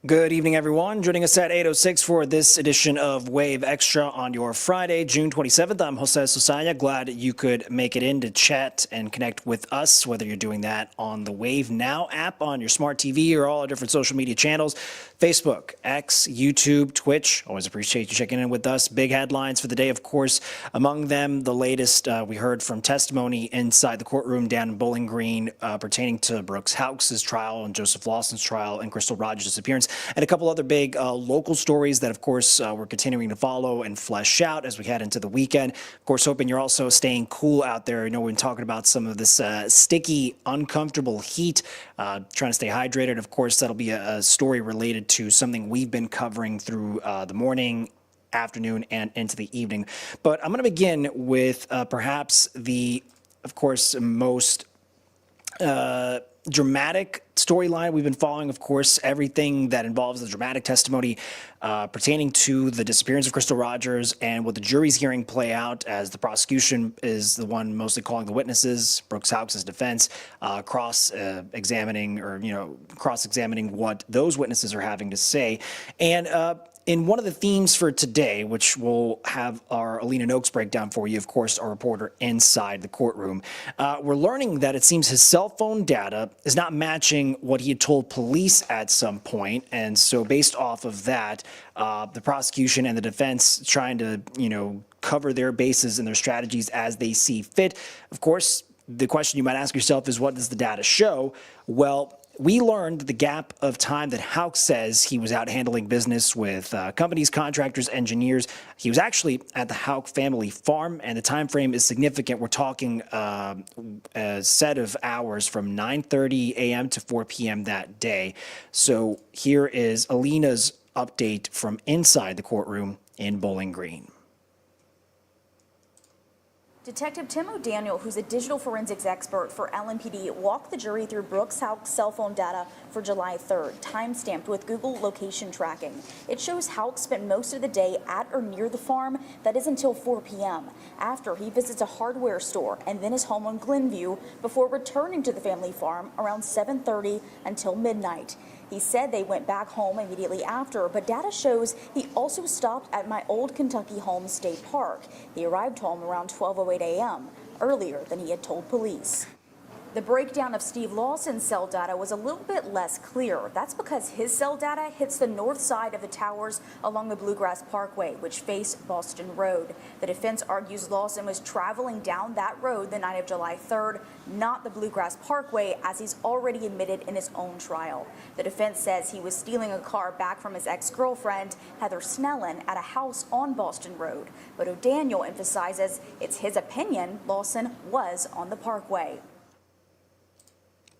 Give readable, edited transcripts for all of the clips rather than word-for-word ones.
Good evening, everyone. Joining us at 8:06 for this edition of Wave Extra on your Friday, June 27th. I'm Jose Susana. Glad you could make it in to chat and connect with us, whether you're doing that on the Wave Now app on your smart TV or all our different social media channels, Facebook, X, YouTube, Twitch. Always appreciate you checking in with us. Big headlines for the day, of course. Among them, the latest we heard from testimony inside the courtroom down in Bowling Green pertaining to Brooks Houck's trial and Joseph Lawson's trial and Crystal Rogers' disappearance. And a couple other big local stories that, of course, we're continuing to follow and flesh out as we head into the weekend. Of course, hoping you're also staying cool out there. I know we've been talking about some of this sticky, uncomfortable heat, trying to stay hydrated. Of course, that'll be a story related to something we've been covering through the morning, afternoon, and into the evening. But I'm going to begin with perhaps the, of course, most dramatic storyline we've been following. Of course, everything that involves the dramatic testimony pertaining to the disappearance of Crystal Rogers and what the jury's hearing play out as the prosecution is the one mostly calling the witnesses, Brooks Houck's defense, cross-examining what those witnesses are having to say. And in one of the themes for today, which we'll have our Alina Noakes breakdown for you, of course, our reporter inside the courtroom, we're learning that it seems his cell phone data is not matching what he had told police at some point. And so based off of that, the prosecution and the defense trying to, cover their bases and their strategies as they see fit. Of course, the question you might ask yourself is, what does the data show? Well, we learned the gap of time that Houck says he was out handling business with companies, contractors, engineers. He was actually at the Houck family farm, and the time frame is significant. We're talking a set of hours from 9:30 a.m. to 4 p.m. that day. So here is Alina's update from inside the courtroom in Bowling Green. Detective Tim O'Daniel, who's a digital forensics expert for LMPD, walked the jury through Brooks Houck's cell phone data for July 3rd, time-stamped with Google location tracking. It shows Houck spent most of the day at or near the farm, that is until 4 p.m. After, he visits a hardware store and then his home on Glenview before returning to the family farm around 7:30 until midnight. He said they went back home immediately after, but data shows he also stopped at my old Kentucky home, State Park. He arrived home around 12:08 a.m., earlier than he had told police. The breakdown of Steve Lawson's cell data was a little bit less clear. That's because his cell data hits the north side of the towers along the Bluegrass Parkway, which face Boston Road. The defense argues Lawson was traveling down that road the night of July 3rd, not the Bluegrass Parkway, as he's already admitted in his own trial. The defense says he was stealing a car back from his ex-girlfriend, Heather Snellen, at a house on Boston Road. But O'Daniel emphasizes it's his opinion Lawson was on the Parkway.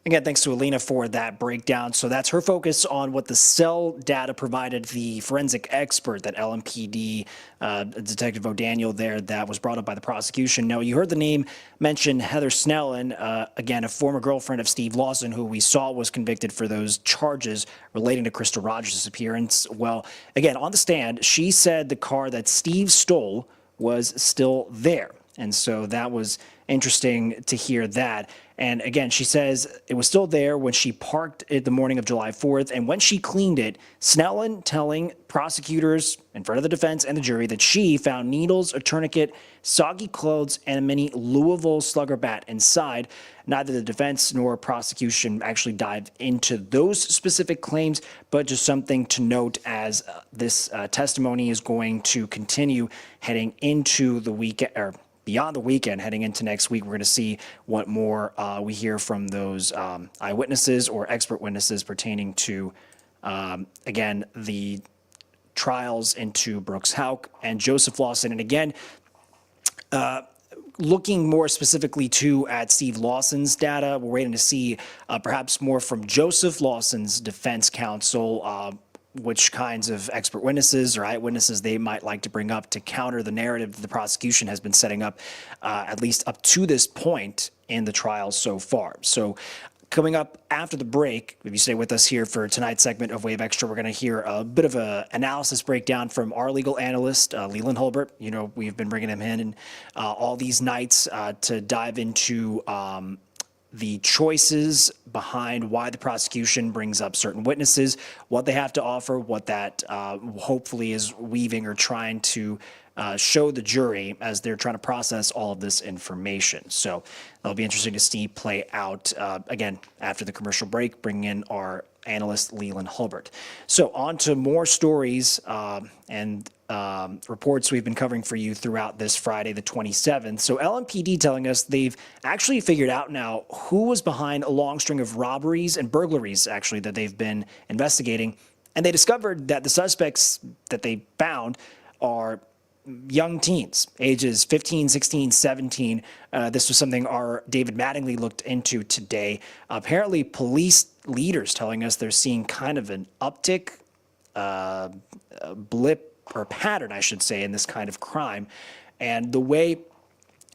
Again, thanks to Alina for that breakdown. So that's her focus on what the cell data provided the forensic expert that LMPD, Detective O'Daniel there, that was brought up by the prosecution. Now, you heard the name mentioned, Heather Snellen, again, a former girlfriend of Steve Lawson, who we saw was convicted for those charges relating to Crystal Rogers' disappearance. Well, again, on the stand, she said the car that Steve stole was still there. And so that was interesting to hear that. And again, she says it was still there when she parked it the morning of July 4th. And when she cleaned it, Snellen telling prosecutors in front of the defense and the jury that she found needles, a tourniquet, soggy clothes, and a mini Louisville slugger bat inside. Neither the defense nor prosecution actually dived into those specific claims, but just something to note as this testimony is going to continue heading into the weekend, or beyond the weekend, heading into next week. We're going to see what more we hear from those eyewitnesses or expert witnesses pertaining to, again, the trials into Brooks Houck and Joseph Lawson. And again, looking more specifically too at Steve Lawson's data, we're waiting to see perhaps more from Joseph Lawson's defense counsel, which kinds of expert witnesses or eyewitnesses they might like to bring up to counter the narrative that the prosecution has been setting up, at least up to this point in the trial so far. So coming up after the break, if you stay with us here for tonight's segment of Wave Extra, we're going to hear a bit of an analysis breakdown from our legal analyst, Leland Hulbert. You know, we've been bringing him in all these nights to dive into the choices behind why the prosecution brings up certain witnesses, what they have to offer, what that hopefully is weaving or trying to show the jury as they're trying to process all of this information. So it'll be interesting to see play out, again, after the commercial break, bringing in our analyst Leland Hulbert. So on to more stories and reports we've been covering for you throughout this Friday, the 27th. So LMPD telling us they've actually figured out now who was behind a long string of robberies and burglaries, actually, that they've been investigating. And they discovered that the suspects that they found are young teens, ages 15, 16, 17. This was something our David Mattingly looked into today. Apparently, police leaders telling us they're seeing kind of an uptick, a blip, or pattern, I should say, in this kind of crime. And the way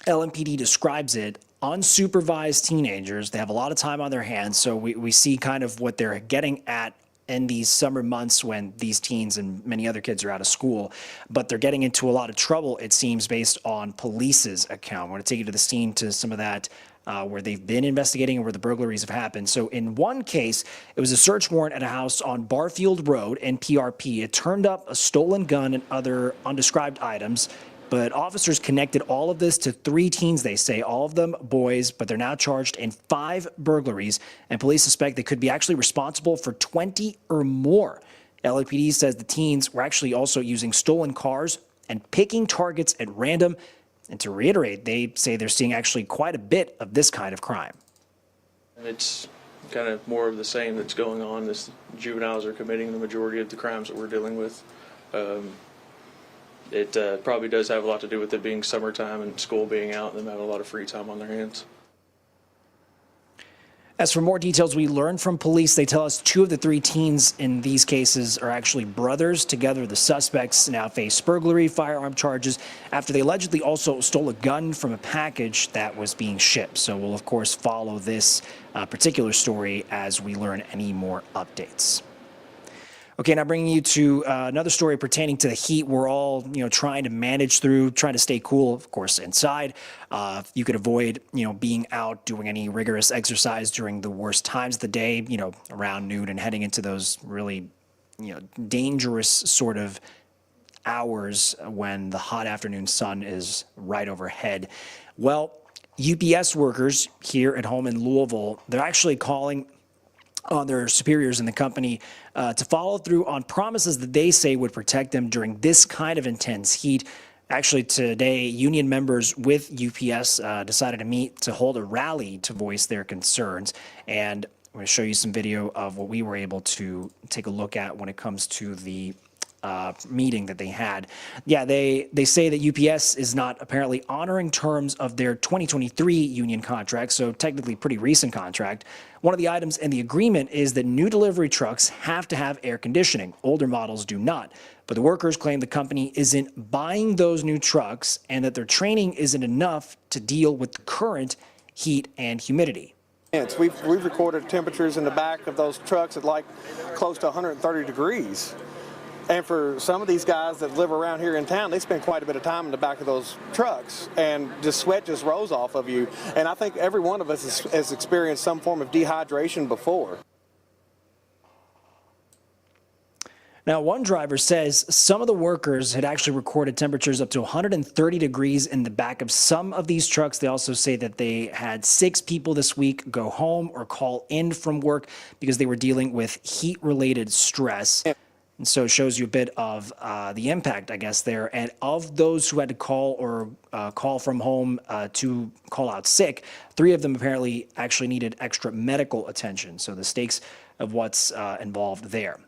LMPD describes it, unsupervised teenagers, they have a lot of time on their hands. So we see kind of what they're getting at in these summer months when these teens and many other kids are out of school, but they're getting into a lot of trouble, it seems, based on police's account. We're going to take you to the scene to some of that where they've been investigating and where the burglaries have happened. So in one case, it was a search warrant at a house on Barfield Road in PRP. It turned up a stolen gun and other undescribed items, but officers connected all of this to 3 teens, they say, all of them boys, but they're now charged in 5 burglaries, and police suspect they could be actually responsible for 20 or more. LAPD says the teens were actually also using stolen cars and picking targets at random. And to reiterate, they say they're seeing actually quite a bit of this kind of crime. It's kind of more of the same that's going on. This juveniles are committing the majority of the crimes that we're dealing with. It probably does have a lot to do with it being summertime and school being out and them having a lot of free time on their hands. As for more details we learned from police, they tell us 2 of the 3 teens in these cases are actually brothers. Together, the suspects now face burglary, firearm charges after they allegedly also stole a gun from a package that was being shipped. So we'll, of course, follow this particular story as we learn any more updates. Okay, now bringing you to another story pertaining to the heat. We're all, trying to manage through, trying to stay cool, of course, inside. You could avoid, being out doing any rigorous exercise during the worst times of the day, around noon and heading into those really, dangerous sort of hours when the hot afternoon sun is right overhead. Well, UPS workers here at home in Louisville, they're actually calling on their superiors in the company to follow through on promises that they say would protect them during this kind of intense heat. Actually, today, union members with UPS decided to meet to hold a rally to voice their concerns. And I'm going to show you some video of what we were able to take a look at when it comes to the meeting that they had. Yeah, they say that UPS is not apparently honoring terms of their 2023 union contract, so technically pretty recent contract. One of the items in the agreement is that new delivery trucks have to have air conditioning. Older models do not. But the workers claim the company isn't buying those new trucks and that their training isn't enough to deal with the current heat and humidity. We've recorded temperatures in the back of those trucks at like close to 130 degrees. And for some of these guys that live around here in town, they spend quite a bit of time in the back of those trucks, and the sweat just rolls off of you. And I think every one of us has experienced some form of dehydration before. Now, one driver says some of the workers had actually recorded temperatures up to 130 degrees in the back of some of these trucks. They also say that they had 6 people this week go home or call in from work because they were dealing with heat-related stress. And so it shows you a bit of the impact, I guess, there. And of those who had to call or call from home to call out sick, 3 of them apparently actually needed extra medical attention. So the stakes of what's involved there.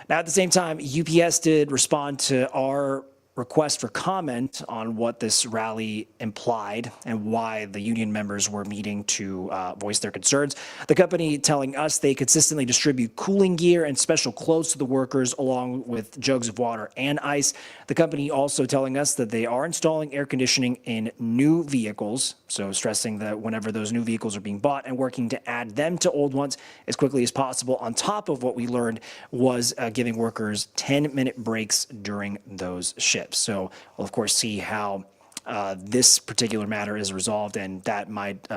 Now, at the same time, UPS did respond to our request for comment on what this rally implied and why the union members were meeting to voice their concerns. The company telling us they consistently distribute cooling gear and special clothes to the workers along with jugs of water and ice. The company also telling us that they are installing air conditioning in new vehicles, so stressing that whenever those new vehicles are being bought and working to add them to old ones as quickly as possible, on top of what we learned was giving workers 10-minute breaks during those shifts. So we'll, of course, see how this particular matter is resolved, and that might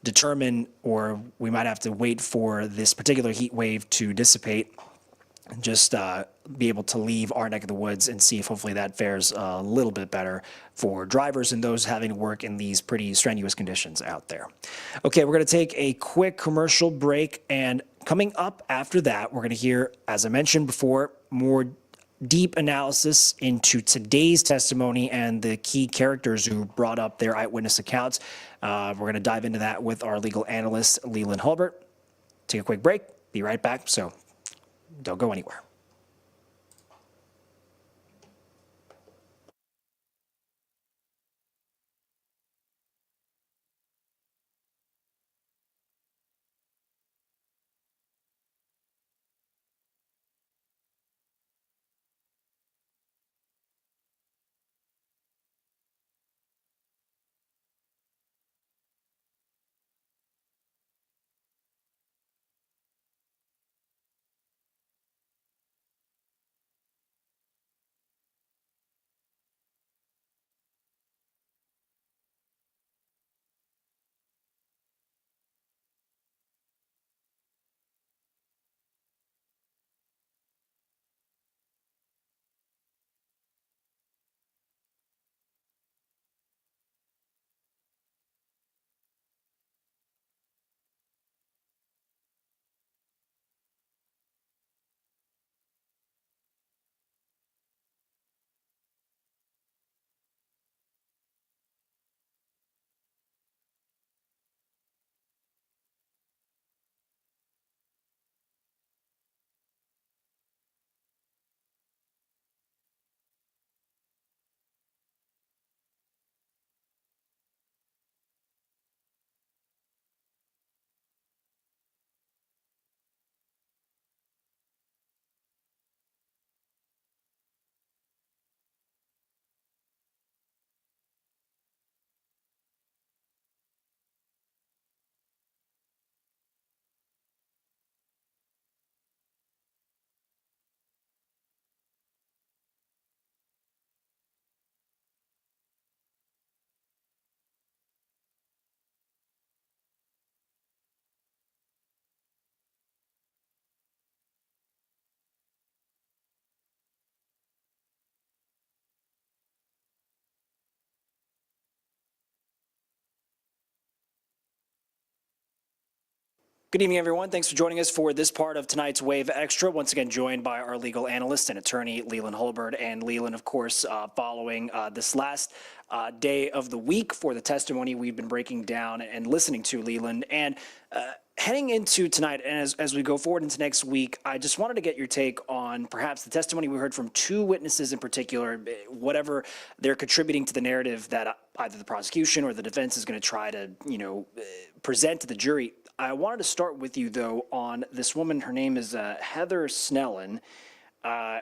determine, or we might have to wait for this particular heat wave to dissipate, and just be able to leave our neck of the woods and see if hopefully that fares a little bit better for drivers and those having to work in these pretty strenuous conditions out there. Okay, we're going to take a quick commercial break, and coming up after that, we're going to hear, as I mentioned before, more deep analysis into today's testimony and the key characters who brought up their eyewitness accounts. We're going to dive into that with our legal analyst, Leland Hulbert. Take a quick break. Be right back. So don't go anywhere. Good evening, everyone. Thanks for joining us for this part of tonight's Wave Extra. Once again, joined by our legal analyst and attorney, Leland Hulbert. And Leland, of course, following this last day of the week for the testimony we've been breaking down and listening to, Leland. And heading into tonight, and as we go forward into next week, I just wanted to get your take on perhaps the testimony we heard from two witnesses in particular, whatever they're contributing to the narrative that either the prosecution or the defense is going to try to, present to the jury. I wanted to start with you, though, on this woman. Her name is Heather Snellen.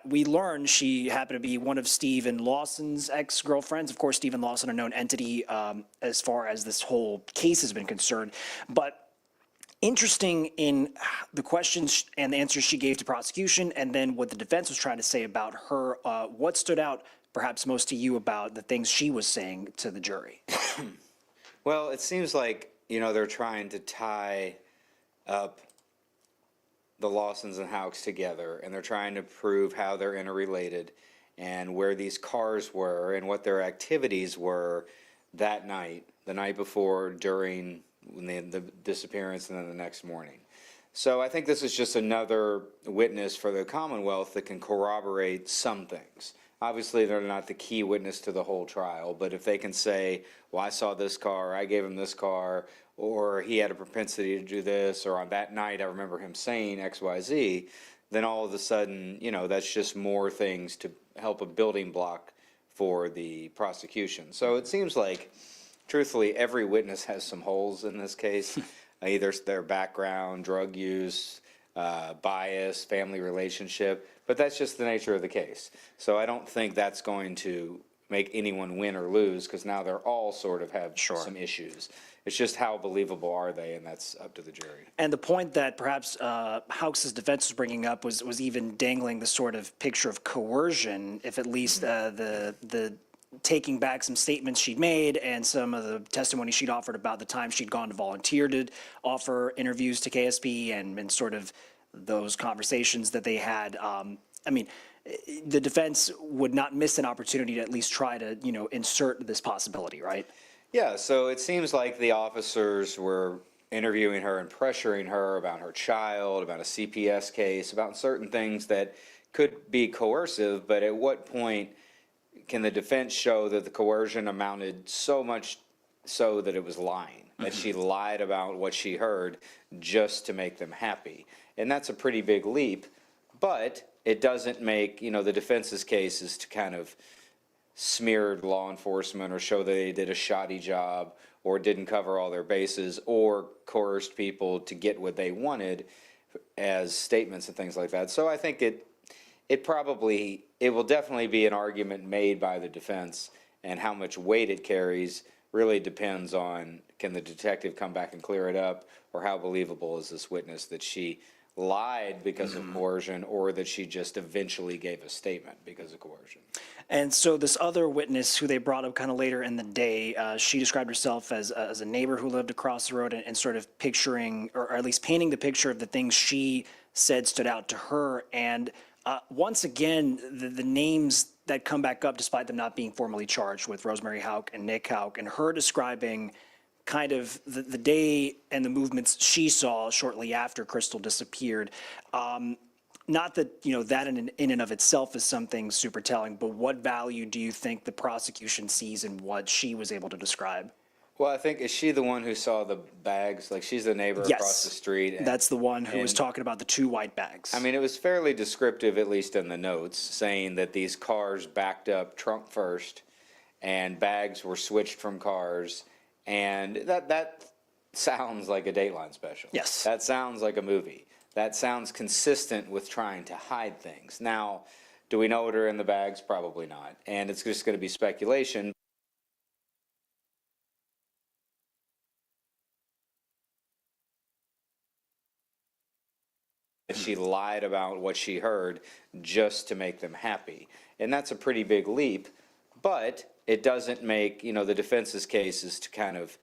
We learned she happened to be one of Stephen Lawson's ex-girlfriends. Of course, Stephen Lawson, a known entity as far as this whole case has been concerned. But interesting in the questions and the answers she gave to prosecution, and then what the defense was trying to say about her. What stood out perhaps most to you about the things she was saying to the jury? Well, it seems like, they're trying to tie up the Lawsons and Houcks together, and they're trying to prove how they're interrelated and where these cars were and what their activities were that night, the night before, during the disappearance, and then the next morning. So I think this is just another witness for the Commonwealth that can corroborate some things. Obviously, they're not the key witness to the whole trial, but if they can say, well, I saw this car, I gave him this car, or he had a propensity to do this, or on that night I remember him saying X, Y, Z, then all of a sudden, that's just more things to help a building block for the prosecution. So it seems like, truthfully, every witness has some holes in this case, either their background, drug use, bias, family relationship, but that's just the nature of the case. So I don't think that's going to make anyone win or lose, because now they're all sort of have some issues. It's just how believable are they, and that's up to the jury. And the point that perhaps Houcks' defense was bringing up was even dangling the sort of picture of coercion, if at least the taking back some statements she'd made and some of the testimony she'd offered about the time she'd gone to volunteer to offer interviews to KSP and sort of those conversations that they had. I mean, the defense would not miss an opportunity to at least try to, insert this possibility, right? Yeah, so it seems like the officers were interviewing her and pressuring her about her child, about a CPS case, about certain things that could be coercive, but at what point can the defense show that the coercion amounted so much so that it was lying, that she lied about what she heard just to make them happy? And that's a pretty big leap, but it doesn't make, the defense's case is to kind of smear law enforcement or show that they did a shoddy job or didn't cover all their bases or coerced people to get what they wanted as statements and things like that. So I think it will definitely be an argument made by the defense, and how much weight it carries really depends on, can the detective come back and clear it up, or how believable is this witness that she lied because of coercion, or that she just eventually gave a statement because of coercion. And so this other witness who they brought up kind of later in the day, she described herself as a neighbor who lived across the road, and sort of picturing, or at least painting the picture of the things she said stood out to her. And once again, the names that come back up, despite them not being formally charged, with Rosemary Hauk and Nick Hauk, and her describing kind of the day and the movements she saw shortly after Crystal disappeared. Not that, that in and of itself is something super telling, but what value do you think the prosecution sees in what she was able to describe? Well, I think, is she the one who saw the bags? Like, she's the neighbor Yes, across the street. that's the one who was talking about the 2 white bags. I mean, it was fairly descriptive, at least in the notes, saying that these cars backed up trunk first and bags were switched from cars. And that sounds like a Dateline special. Yes. That sounds like a movie. That sounds consistent with trying to hide things. Now, do we know what are in the bags? Probably not. And it's just going to be speculation. She lied about what she heard just to make them happy. And that's a pretty big leap, but it doesn't make, the defense's case is to kind of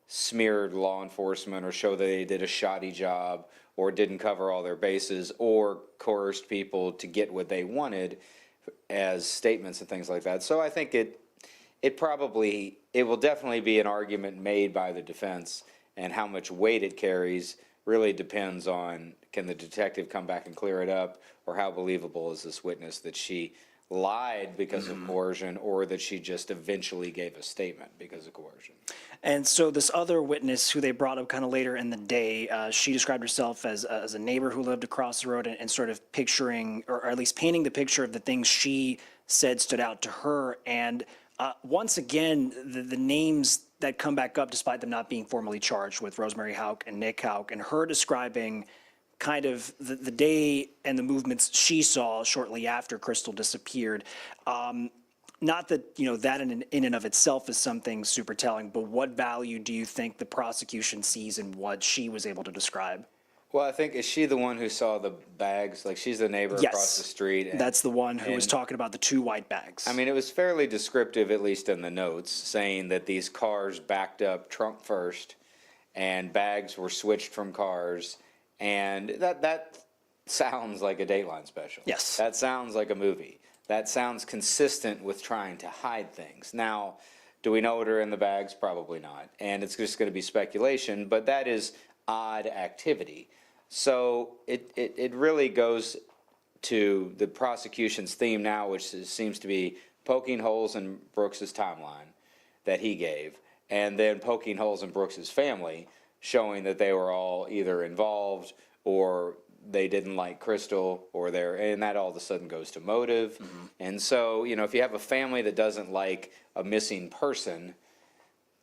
smear law enforcement or show that they did a shoddy job or didn't cover all their bases or coerced people to get what they wanted as statements and things like that. So I think it will definitely be an argument made by the defense, and how much weight it carries really depends on, can the detective come back and clear it up, or how believable is this witness that she lied because of coercion, or that she just eventually gave a statement because of coercion. And so this other witness who they brought up kind of later in the day, she described herself as a neighbor who lived across the road, and sort of picturing, or at least painting the picture of the things she said stood out to her. And once again, the names that come back up, despite them not being formally charged, with Rosemary Hauk and Nick Hauk, and her describing kind of the day and the movements she saw shortly after Crystal disappeared. Not that, that in and of itself is something super telling, but what value do you think the prosecution sees in what she was able to describe? Well, I think, is she the one who saw the bags? Like, she's the neighbor across the street. That's the one who was talking about the 2 white bags. I mean, it was fairly descriptive, at least in the notes, saying that these cars backed up trunk first and bags were switched from cars. And that sounds like a Dateline special. Yes. That sounds like a movie. That sounds consistent with trying to hide things. Now, do we know what are in the bags? Probably not. And it's just going to be speculation, but that is odd activity. So it really goes to the prosecution's theme now, which seems to be poking holes in Brooks's timeline that he gave, and then poking holes in Brooks's family, showing that they were all either involved or they didn't like Crystal, and that all of a sudden goes to motive. And so, if you have a family that doesn't like a missing person,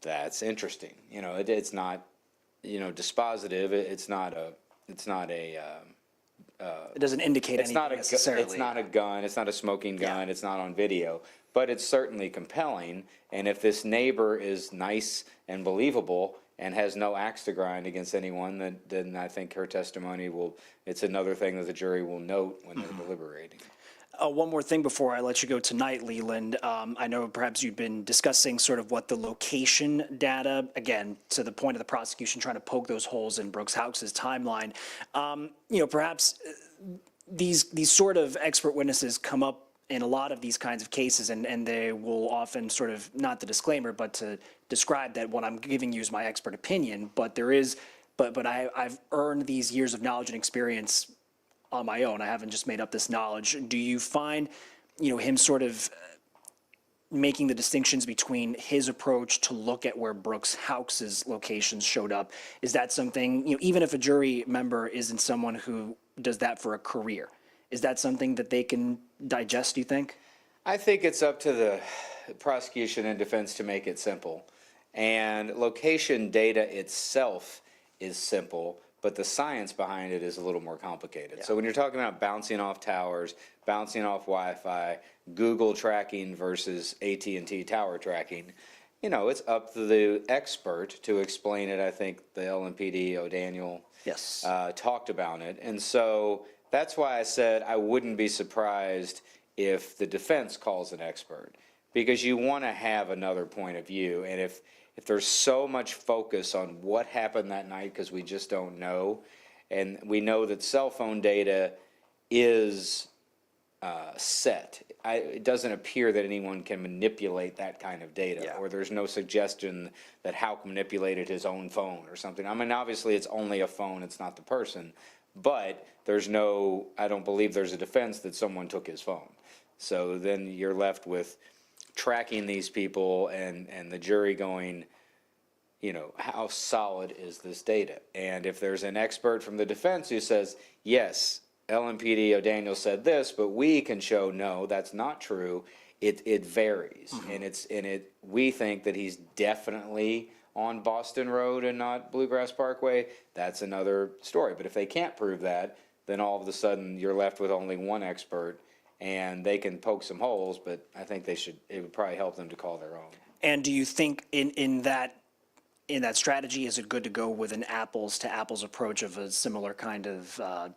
that's interesting. It's not, dispositive. It's not a. It doesn't indicate anything necessarily. It's not a gun. It's not a smoking gun. Yeah. It's not on video. But it's certainly compelling. And if this neighbor is nice and believable and has no axe to grind against anyone, then I think her testimony it's another thing that the jury will note when they're deliberating. One more thing before I let you go tonight, Leland. I know perhaps you've been discussing sort of what the location data, again, to the point of the prosecution trying to poke those holes in Brooks Houx's timeline. Perhaps these sort of expert witnesses come up in a lot of these kinds of cases, and they will often sort of, not the disclaimer, but to describe that what I'm giving you is my expert opinion, but I've earned these years of knowledge and experience on my own. I haven't just made up this knowledge. Do you find, him sort of making the distinctions between his approach to look at where Brooks Houx's locations showed up? Is that something, even if a jury member isn't someone who does that for a career, is that something that they can digest, do you think? I think it's up to the prosecution and defense to make it simple. And location data itself is simple, but the science behind it is a little more complicated. So when you're talking about bouncing off towers, bouncing off Wi-Fi, Google tracking versus AT&T tower tracking, it's up to the expert to explain it. I think the LMPD, O'Daniel, Yes. talked about it. And so that's why I said I wouldn't be surprised if the defense calls an expert, because you want to have another point of view. And if there's so much focus on what happened that night, because we just don't know, and we know that cell phone data is set. It doesn't appear that anyone can manipulate that kind of data, Yeah. or there's no suggestion that Houck manipulated his own phone or something. I mean, obviously it's only a phone, it's not the person, but I don't believe there's a defense that someone took his phone. So then you're left with tracking these people and the jury going, how solid is this data? And if there's an expert from the defense who says, yes, LMPD O'Daniel said this, but we can show no, that's not true. It varies, and we think that he's definitely on Boston Road and not Bluegrass Parkway. That's another story. But if they can't prove that, then all of a sudden you're left with only one expert, and they can poke some holes. But I think it would probably help them to call their own. And do you think in that strategy, is it good to go with an apples to apples approach of a similar kind of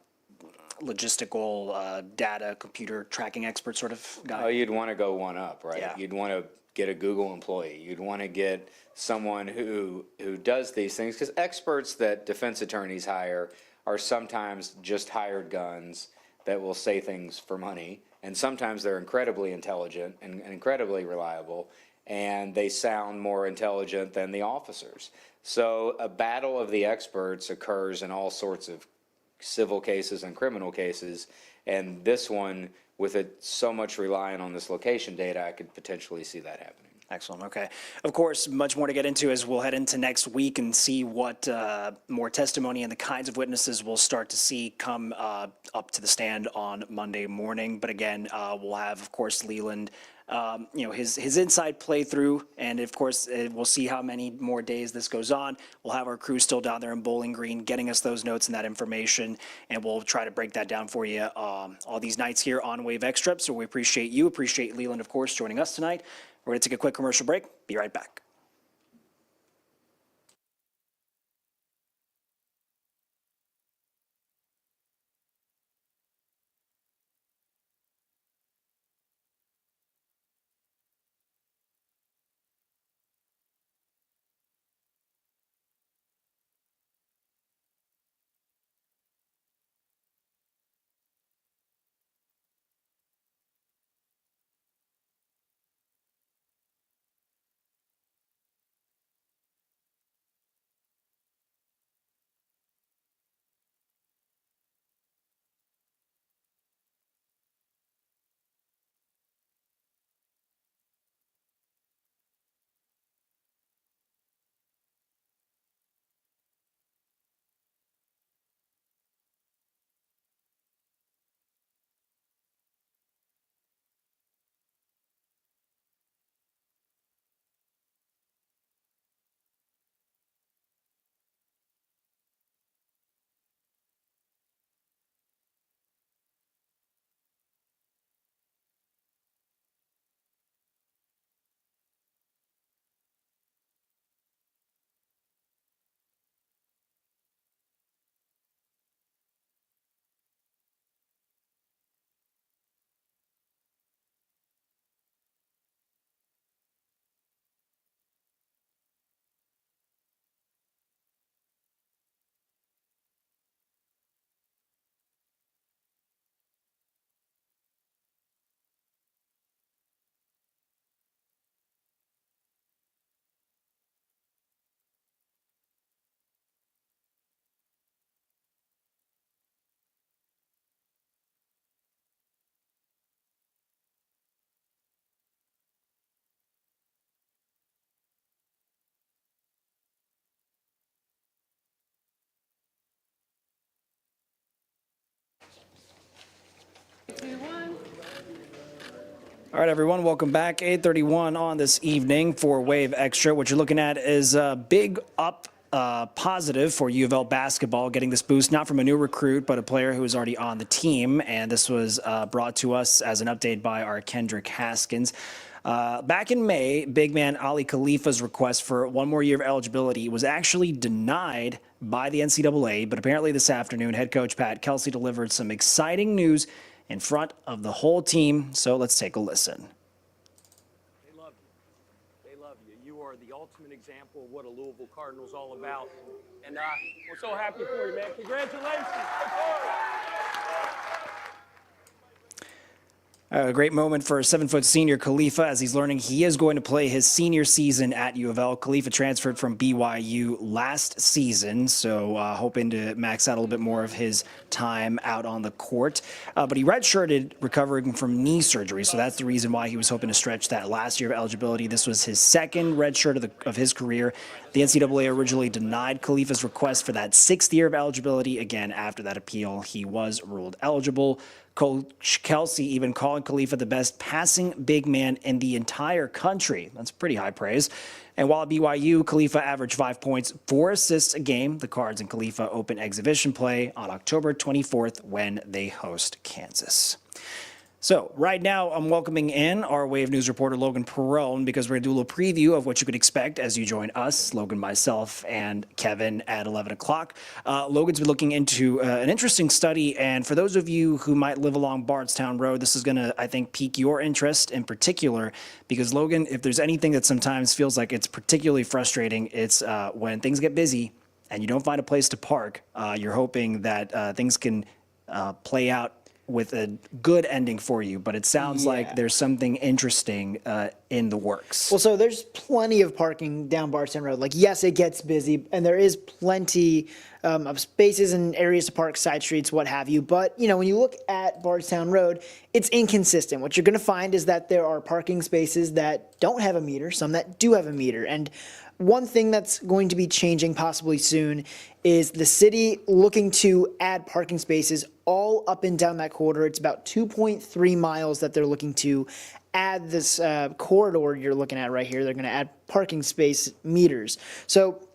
logistical data computer tracking expert sort of guy? Oh, you'd want to go one up, right? Yeah. You'd want to get a Google employee. You'd want to get someone who does these things, because experts that defense attorneys hire are sometimes just hired guns that will say things for money, and sometimes they're incredibly intelligent and incredibly reliable, and they sound more intelligent than the officers. So a battle of the experts occurs in all sorts of civil cases and criminal cases, and this one, with it so much relying on this location data, I could potentially see that happening. Excellent. Okay. Of course, much more to get into as we'll head into next week and see what more testimony and the kinds of witnesses we'll start to see come up to the stand on Monday morning. But again, we'll have, of course, Leland, his inside playthrough, and of course, we'll see how many more days this goes on. We'll have our crew still down there in Bowling Green getting us those notes and that information, and we'll try to break that down for you all these nights here on Wave Extra. So we appreciate you, appreciate Leland, of course, joining us tonight. We're going to take a quick commercial break. Be right back. All right, everyone, welcome back. 8:31 on this evening for Wave Extra. What you're looking at is a big up positive for U of L basketball, getting this boost not from a new recruit, but a player who is already on the team. And this was brought to us as an update by our Kendrick Haskins. Back in May, big man Ali Khalifa's request for one more year of eligibility was actually denied by the NCAA, but apparently this afternoon, head coach Pat Kelsey delivered some exciting news in front of the whole team. So let's take a listen. They love you. They love you. You are the ultimate example of what a Louisville Cardinal's all about. And we're so happy for you, man. Congratulations. A great moment for 7-foot senior Khalifa as he's learning he is going to play his senior season at U of L. Khalifa transferred from BYU last season, so hoping to max out a little bit more of his time out on the court. But he redshirted recovering from knee surgery, so that's the reason why he was hoping to stretch that last year of eligibility. This was his second redshirt of his career. The NCAA originally denied Khalifa's request for that 6th year of eligibility. Again, after that appeal, he was ruled eligible. Coach Kelsey even calling Khalifa the best passing big man in the entire country. That's pretty high praise. And while at BYU, Khalifa averaged 5 points, 4 assists a game. The Cards and Khalifa open exhibition play on October 24th when they host Kansas. So right now, I'm welcoming in our Wave News reporter, Logan Perone, because we're going to do a little preview of what you could expect as you join us, Logan, myself, and Kevin at 11 o'clock. Logan's been looking into an interesting study, and for those of you who might live along Bardstown Road, this is going to, I think, pique your interest in particular, because, Logan, if there's anything that sometimes feels like it's particularly frustrating, it's when things get busy and you don't find a place to park. You're hoping that things can play out with a good ending for you, but it sounds like there's something interesting in the works. Well, so there's plenty of parking down Bardstown Road. Like, yes, it gets busy, and there is plenty of spaces and areas to park, side streets, what have you. But, you know, when you look at Bardstown Road, it's inconsistent. What you're going to find is that there are parking spaces that don't have a meter, some that do have a meter. And one thing that's going to be changing possibly soon is the city looking to add parking spaces all up and down that corridor. It's about 2.3 miles that they're looking to add this corridor you're looking at right here. They're going to add parking space meters. So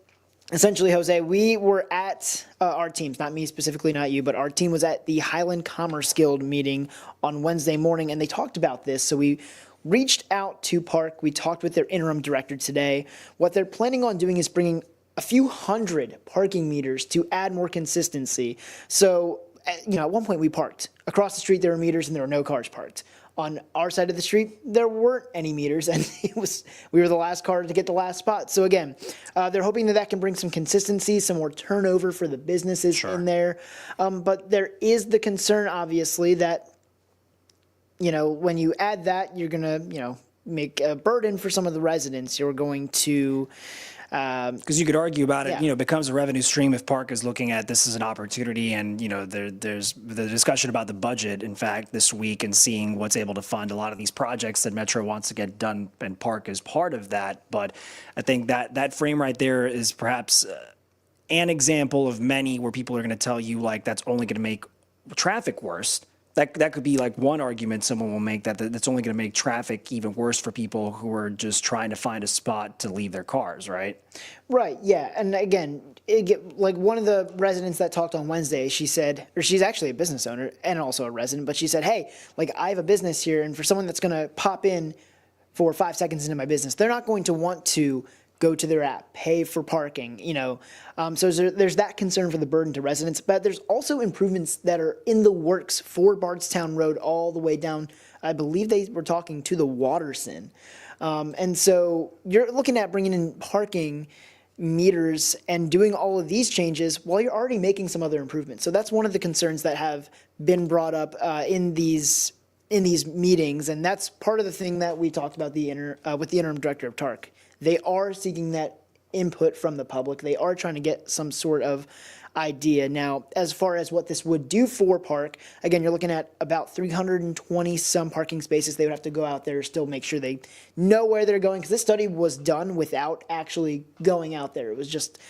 essentially, Jose, we were at our teams, not me specifically, not you, but our team was at the Highland Commerce Guild meeting on Wednesday morning, and they talked about this. So we reached out to Park. We talked with their interim director today. What they're planning on doing is bringing a few hundred parking meters to add more consistency. So, you know, at one point we parked. Across the street there were meters and there were no cars parked. On our side of the street, there weren't any meters, and we were the last car to get the last spot. So again, they're hoping that can bring some consistency, some more turnover for the businesses in there. But there is the concern, obviously, that, you know, when you add that, you're going to, you know, make a burden for some of the residents. You're going to... Because you could argue about it, you know, it becomes a revenue stream if Park is looking at this as an opportunity. And, you know, there's the discussion about the budget, in fact, this week, and seeing what's able to fund a lot of these projects that Metro wants to get done, and Park is part of that. But I think that frame right there is perhaps an example of many where people are going to tell you, like, that's only going to make traffic worse. That could be like one argument someone will make, that's only going to make traffic even worse for people who are just trying to find a spot to leave their cars, right? Right, yeah. And again, like one of the residents that talked on Wednesday, she said, or she's actually a business owner and also a resident, but she said, hey, like, I have a business here, and for someone that's going to pop in for 5 seconds into my business, they're not going to want to go to their app, pay for parking, you know. So there's that concern for the burden to residents, but there's also improvements that are in the works for Bardstown Road all the way down. I believe they were talking to the Waterson. And so you're looking at bringing in parking meters and doing all of these changes while you're already making some other improvements. So that's one of the concerns that have been brought up in these meetings, and that's part of the thing that we talked about with the interim director of TARC. They are seeking that input from the public. They are trying to get some sort of idea. Now, as far as what this would do for Park, again, you're looking at about 320 some parking spaces. They would have to go out there, still make sure they know where they're going, because this study was done without actually going out there. It was just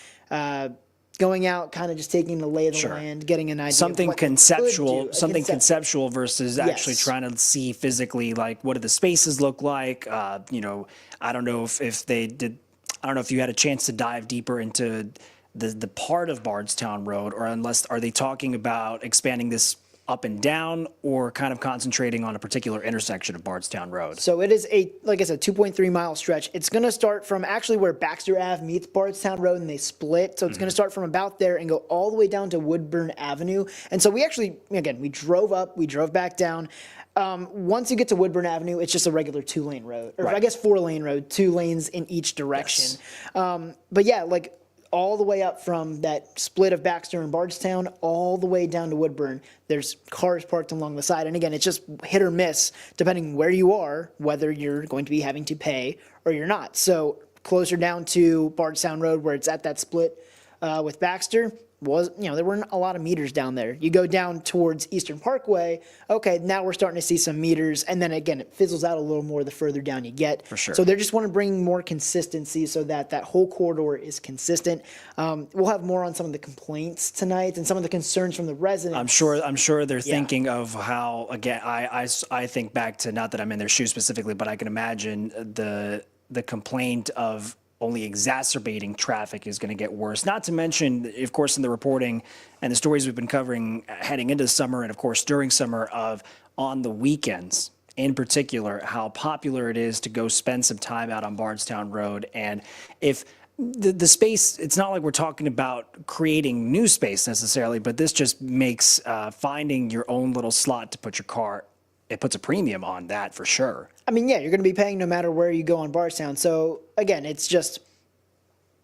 going out, kind of just taking the lay of the Sure. land, getting an idea. Of Something what they could conceptual, do, a something conceptual. conceptual versus actually Yes. trying to see physically, like what do the spaces look like? I don't know if they did. I don't know if you had a chance to dive deeper into the part of Bardstown Road, or unless are they talking about expanding this up and down, or kind of concentrating on a particular intersection of Bardstown Road? So it is like I said, 2.3 mile stretch. It's going to start from actually where Baxter Ave meets Bardstown Road and they split. So it's going to start from about there and go all the way down to Woodburn Avenue. And so we actually, again, we drove up, we drove back down. Once you get to Woodburn Avenue, it's just a regular 2-lane road, or Right. I guess 4-lane road, 2 lanes in each direction. But yeah, like all the way up from that split of Baxter and Bardstown, all the way down to Woodburn, there's cars parked along the side. And again, it's just hit or miss depending where you are, whether you're going to be having to pay or you're not. So closer down to Bardstown Road, where it's at that split with Baxter, there weren't a lot of meters down there. You go down towards Eastern Parkway, okay, now we're starting to see some meters, and then again, it fizzles out a little more the further down you get. For sure. So they just want to bring more consistency so that that whole corridor is consistent. We'll have more on some of the complaints tonight and some of the concerns from the residents. I'm sure they're thinking of how, again, I think back to, not that I'm in their shoes specifically, but I can imagine the complaint of only exacerbating traffic is going to get worse. Not to mention, of course, in the reporting and the stories we've been covering heading into summer and, of course, during summer, of on the weekends in particular, how popular it is to go spend some time out on Bardstown Road. And if the space, it's not like we're talking about creating new space necessarily, but this just makes finding your own little slot to put your car, it puts a premium on that for sure. I mean, yeah, you're going to be paying no matter where you go on Bardstown. So again, it's just,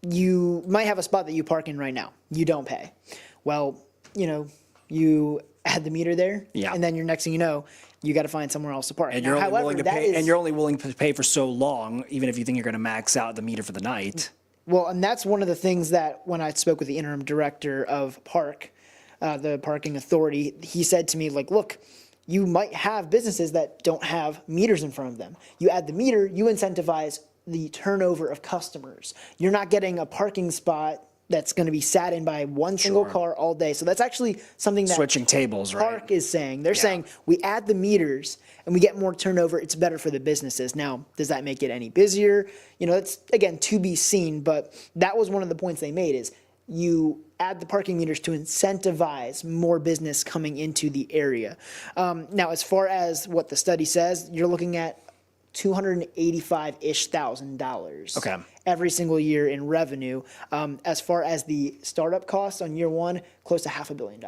you might have a spot that you park in right now. You don't pay. Well, you add the meter there, Yeah. and then your next thing you know, you got to find somewhere else to park. And Now, you're only however, willing to that pay, is- and you're only willing to pay for so long, even if you think you're going to max out the meter for the night. Well, and that's one of the things that when I spoke with the interim director of Park, the parking authority, he said to me, like, look, you might have businesses that don't have meters in front of them. You add the meter, you incentivize the turnover of customers. You're not getting a parking spot that's going to be sat in by one single car all day. So that's actually something that Switching tables, right? Park is saying. They're saying we add the meters and we get more turnover. It's better for the businesses. Now, does that make it any busier? It's again to be seen. But that was one of the points they made: is you add the parking meters to incentivize more business coming into the area. Now, as far as what the study says, you're looking at $285-ish thousand Okay. every single year in revenue. As far as the startup costs on year one, close to $500 million.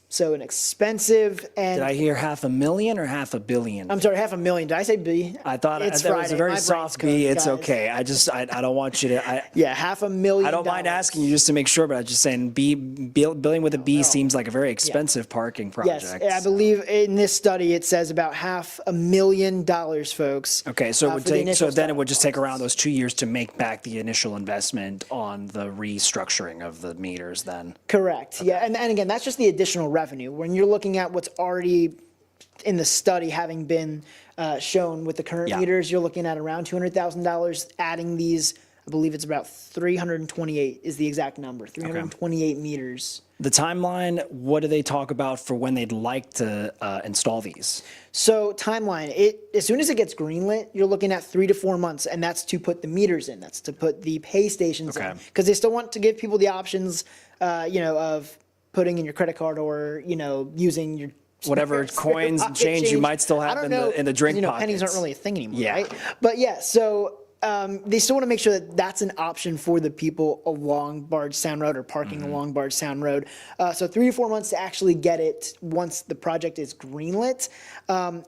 So an expensive and Did I hear $500,000 or $500 million? I'm sorry, $500,000. Did I say B? I thought it's that was Friday. a very My soft brain's B. cooked, It's guys. okay. I don't want you to. Yeah, $500,000. I don't mind asking you just to make sure, but I'm just saying billing with a B seems like a very expensive parking project. Yes, I believe in this study it says about $500,000, folks. Okay, so it would for the take. initial So then it would just take startup around those 2 years to make back the initial investment on the restructuring of the meters. Then. Correct. Yeah, and again, that's just the additional revenue. When you're looking at what's already in the study having been shown with the current Yeah. meters, you're looking at around $200,000. Adding these, I believe it's about 328 is the exact number. 328 meters. The timeline. What do they talk about for when they'd like to install these? So timeline, as soon as it gets greenlit, you're looking at 3 to 4 months, and that's to put the meters in. That's to put the pay stations in, Okay. because they still want to give people the options, of putting in your credit card or using your Whatever coins and pocket change you might still have I don't in the drink pennies aren't pockets. really a thing anymore, Yeah. right? But yeah, so they still want to make sure that that's an option for the people along Bardstown Road or parking Mm-hmm. along Bardstown Road. So 3 to 4 months to actually get it once the project is greenlit.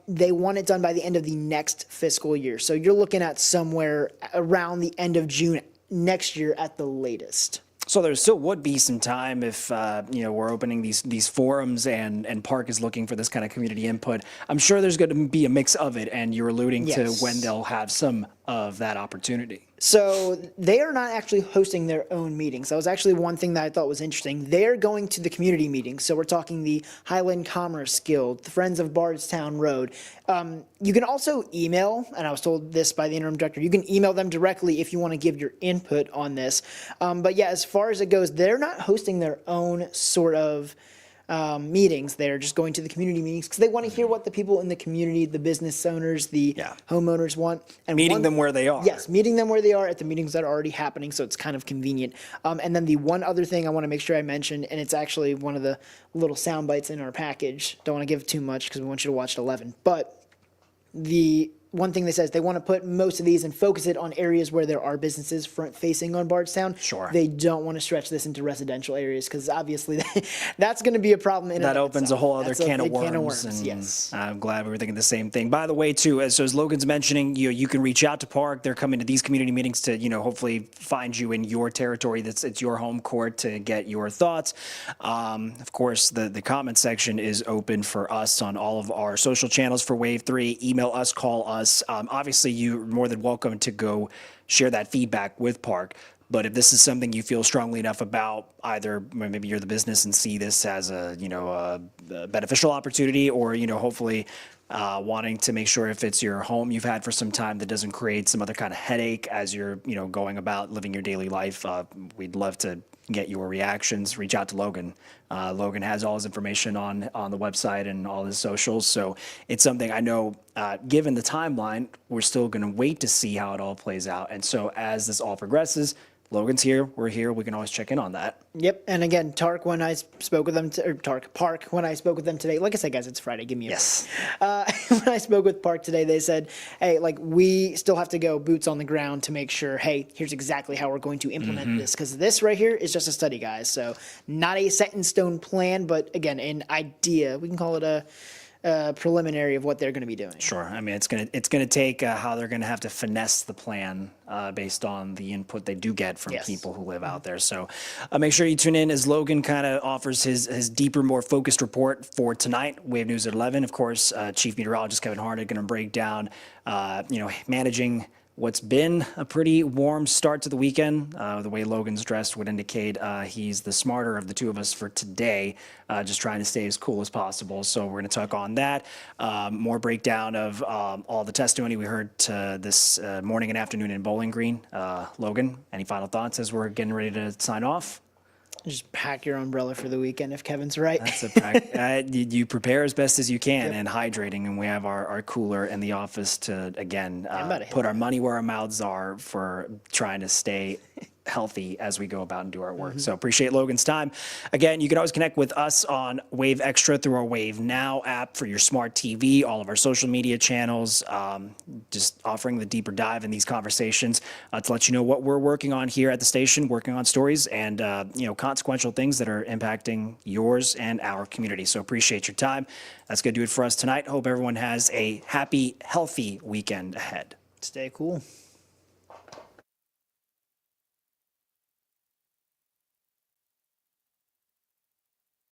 They want it done by the end of the next fiscal year. So you're looking at somewhere around the end of June next year at the latest. So there still would be some time if we're opening these forums and Park is looking for this kind of community input. I'm sure there's going to be a mix of it, and you're alluding Yes. to when they'll have some of that opportunity. So they are not actually hosting their own meetings. That was actually one thing that I thought was interesting. They're going to the community meetings. So we're talking the Highland Commerce Guild, the Friends of Bardstown Road. You can also email, and I was told this by the interim director, you can email them directly if you want to give your input on this. But yeah, as far as it goes, they're not hosting their own sort of meetings. They're just going to the community meetings because they want to hear what the people in the community, the business owners, the homeowners want. And Meeting them where they are. Yes, meeting them where they are at the meetings that are already happening, so it's kind of convenient. And then the one other thing I want to make sure I mention, and it's actually one of the little sound bites in our package. Don't want to give too much because we want you to watch at 11. But the one thing that says they want to put most of these and focus it on areas where there are businesses front facing on Bardstown. Sure. They don't want to stretch this into residential areas because obviously that's going to be a problem. That opens a whole other That's a can of big worms. and Yes. I'm glad we were thinking the same thing. By the way, too, as Logan's mentioning, you can reach out to Park. They're coming to these community meetings to, hopefully find you in your territory. It's your home court to get your thoughts. Of course, the comment section is open for us on all of our social channels for Wave 3. Email us, call us. Obviously, you're more than welcome to go share that feedback with Park. But if this is something you feel strongly enough about, either maybe you're the business and see this as a beneficial opportunity, or hopefully wanting to make sure if it's your home you've had for some time that doesn't create some other kind of headache as you're going about living your daily life. We'd love to get your reactions. Reach out to Logan. Logan has all his information on the website and all his socials. So it's something I know, given the timeline, we're still going to wait to see how it all plays out. And so as this all progresses, Logan's here, we're here, we can always check in on that. Yep, and again, Park, when I spoke with them today, like I said, guys, it's Friday, give me a break. When I spoke with Park today, they said, hey, we still have to go boots on the ground to make sure, hey, here's exactly how we're going to implement this, because this right here is just a study, guys, so not a set in stone plan, but again, an idea. We can call it a preliminary of what they're going to be doing. Sure. I mean, it's gonna take how they're gonna have to finesse the plan based on the input they do get from people who live out there. So make sure you tune in as Logan kind of offers his deeper, more focused report for tonight. Wave News at 11. Of course, Chief Meteorologist Kevin Harnett going to break down, managing what's been a pretty warm start to the weekend. The way Logan's dressed would indicate he's the smarter of the two of us for today, just trying to stay as cool as possible. So we're going to talk on that. More breakdown of all the testimony we heard this morning and afternoon in Bowling Green. Logan, any final thoughts as we're getting ready to sign off? Just pack your umbrella for the weekend if Kevin's right. That's a pack. You prepare as best as you can and hydrating, and we have our cooler in the office to, again, put our money where our mouths are for trying to stay healthy as we go about and do our work. So appreciate Logan's time. Again, you can always connect with us on Wave Extra through our Wave Now app for your smart TV, all of our social media channels, just offering the deeper dive in these conversations to let you know what we're working on here at the station, working on stories and, consequential things that are impacting yours and our community. So appreciate your time. That's going to do it for us tonight. Hope everyone has a happy, healthy weekend ahead. Stay cool.